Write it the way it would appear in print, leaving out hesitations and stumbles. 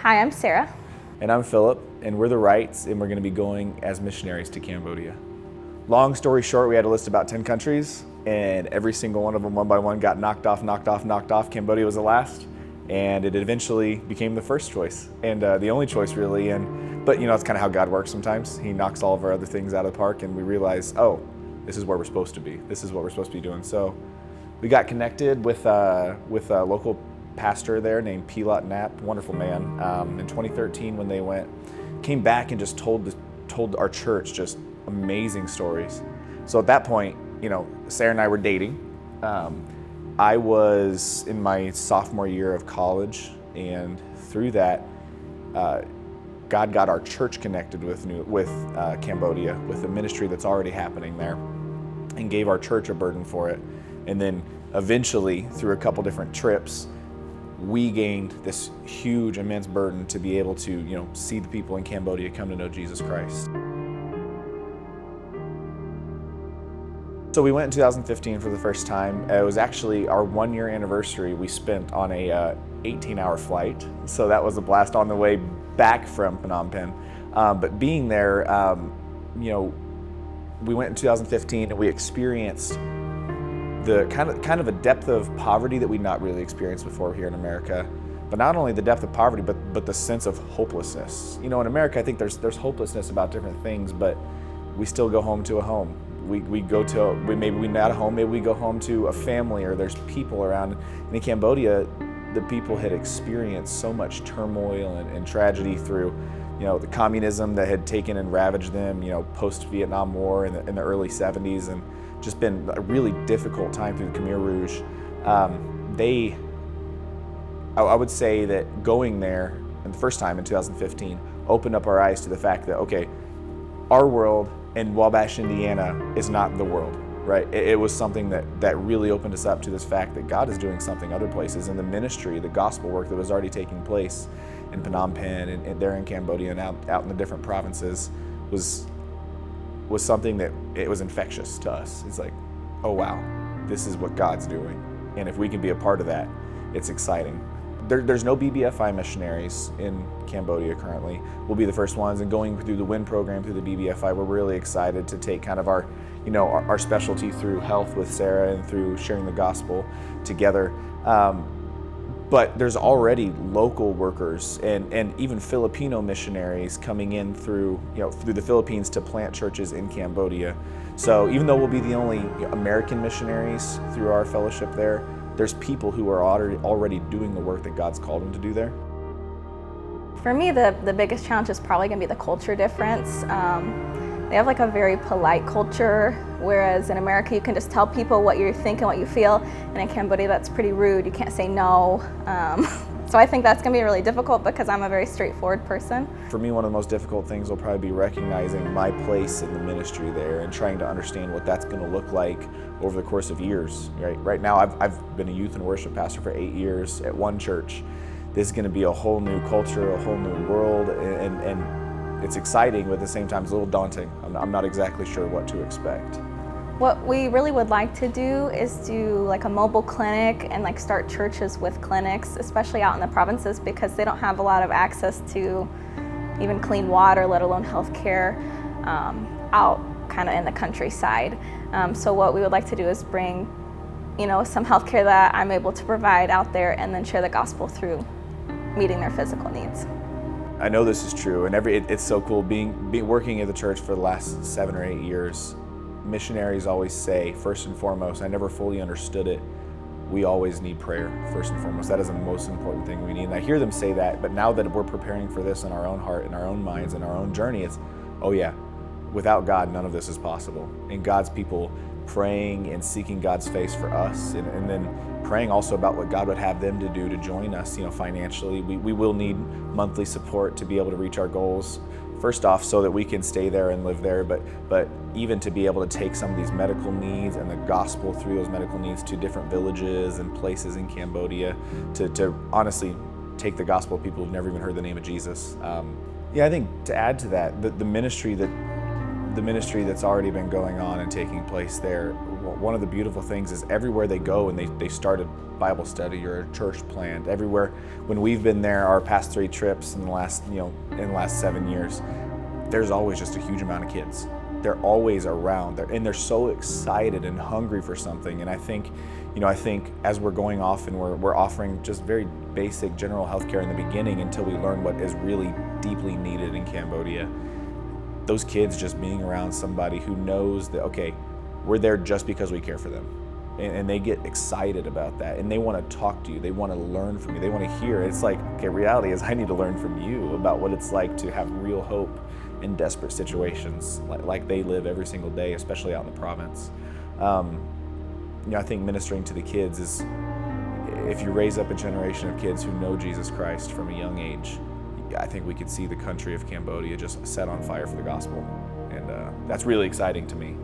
Hi, I'm Sarah. And I'm Philip, and we're the Wrights, and we're going to be going as missionaries to Cambodia. Long story short, we had to list about 10 countries, and every single one of them, one by one, got knocked off. Cambodia was the last, and it eventually became the first choice, and the only choice really. But you know, it's kind of how God works sometimes. He knocks all of our other things out of the park, and we realize, oh, this is where we're supposed to be. This is what we're supposed to be doing. So we got connected with a local pastor there named Pilot Knapp, wonderful man. In 2013, when they went, came back and just told our church just amazing stories. So at that point, you know, Sarah and I were dating. I was in my sophomore year of college, and through that, God got our church connected with Cambodia, with a ministry that's already happening there, and gave our church a burden for it. And then eventually, through a couple different trips, we gained this huge, immense burden to be able to, you know, see the people in Cambodia come to know Jesus Christ. So we went in 2015 for the first time. It was actually our 1-year anniversary we spent on a 18-hour flight. So that was a blast on the way back from Phnom Penh. But being there, you know, we went in 2015 and we experienced the kind of a depth of poverty that we'd not really experienced before here in America. But not only the depth of poverty, but the sense of hopelessness. You know, in America, I think there's hopelessness about different things, but we still go home to a home. Maybe we're not a home, maybe we go home to a family, or there's people around. And in Cambodia, the people had experienced so much turmoil and tragedy through, you know, the communism that had taken and ravaged them, you know, post-Vietnam War in the early 70s, and just been a really difficult time through the Khmer Rouge. I would say that going there, and the first time in 2015, opened up our eyes to the fact that, okay, our world in Wabash, Indiana is not the world, right? It was something that really opened us up to this fact that God is doing something other places, and the ministry, the gospel work that was already taking place in Phnom Penh and there in Cambodia and out in the different provinces was something that it was infectious to us. It's like, oh wow, this is what God's doing. And if we can be a part of that, it's exciting. There's no BBFI missionaries in Cambodia currently. We'll be the first ones, and going through the WIN program through the BBFI, we're really excited to take kind of our specialty through health with Sarah and through sharing the gospel together. But there's already local workers and even Filipino missionaries coming in through the Philippines to plant churches in Cambodia. So even though we'll be the only American missionaries through our fellowship there, there's people who are already doing the work that God's called them to do there. For me, the biggest challenge is probably going to be the culture difference. They have like a very polite culture, whereas in America you can just tell people what you think and what you feel, and in Cambodia that's pretty rude. You can't say no. So I think that's going to be really difficult because I'm a very straightforward person. For me, one of the most difficult things will probably be recognizing my place in the ministry there and trying to understand what that's going to look like over the course of years. Right now, I've been a youth and worship pastor for 8 years at one church. This is going to be a whole new culture, a whole new world, and it's exciting, but at the same time it's a little daunting. I'm not exactly sure what to expect. What we really would like to do is do like a mobile clinic and like start churches with clinics, especially out in the provinces, because they don't have a lot of access to even clean water, let alone health care, out kind of in the countryside. So what we would like to do is bring, some health care that I'm able to provide out there, and then share the gospel through meeting their physical needs. I know this is true, and it's so cool working at the church for the last 7 or 8 years. Missionaries always say, first and foremost, I never fully understood it, we always need prayer, first and foremost. That is the most important thing we need. And I hear them say that, but now that we're preparing for this in our own heart, in our own minds, in our own journey, it's, oh yeah, without God, none of this is possible. And God's people praying and seeking God's face for us, and then praying also about what God would have them to do to join us, financially. We will need monthly support to be able to reach our goals. First off, so that we can stay there and live there, but even to be able to take some of these medical needs and the gospel through those medical needs to different villages and places in Cambodia, to honestly take the gospel to people who've never even heard the name of Jesus. I think to add to that, the ministry that the ministry that's already been going on and taking place there, one of the beautiful things is everywhere they go and they start a Bible study or a church plant. Everywhere, when we've been there, our past 3 trips in the last 7 years, there's always just a huge amount of kids. They're always around, and they're so excited and hungry for something. And I think as we're going off and we're offering just very basic general health care in the beginning until we learn what is really deeply needed in Cambodia, those kids just being around somebody who knows that, okay, we're there just because we care for them. And they get excited about that, and they want to talk to you, they want to learn from you, they want to hear. It's like, okay, reality is I need to learn from you about what it's like to have real hope in desperate situations like they live every single day, especially out in the province. I think ministering to the kids is, if you raise up a generation of kids who know Jesus Christ from a young age, I think we could see the country of Cambodia just set on fire for the gospel. And that's really exciting to me.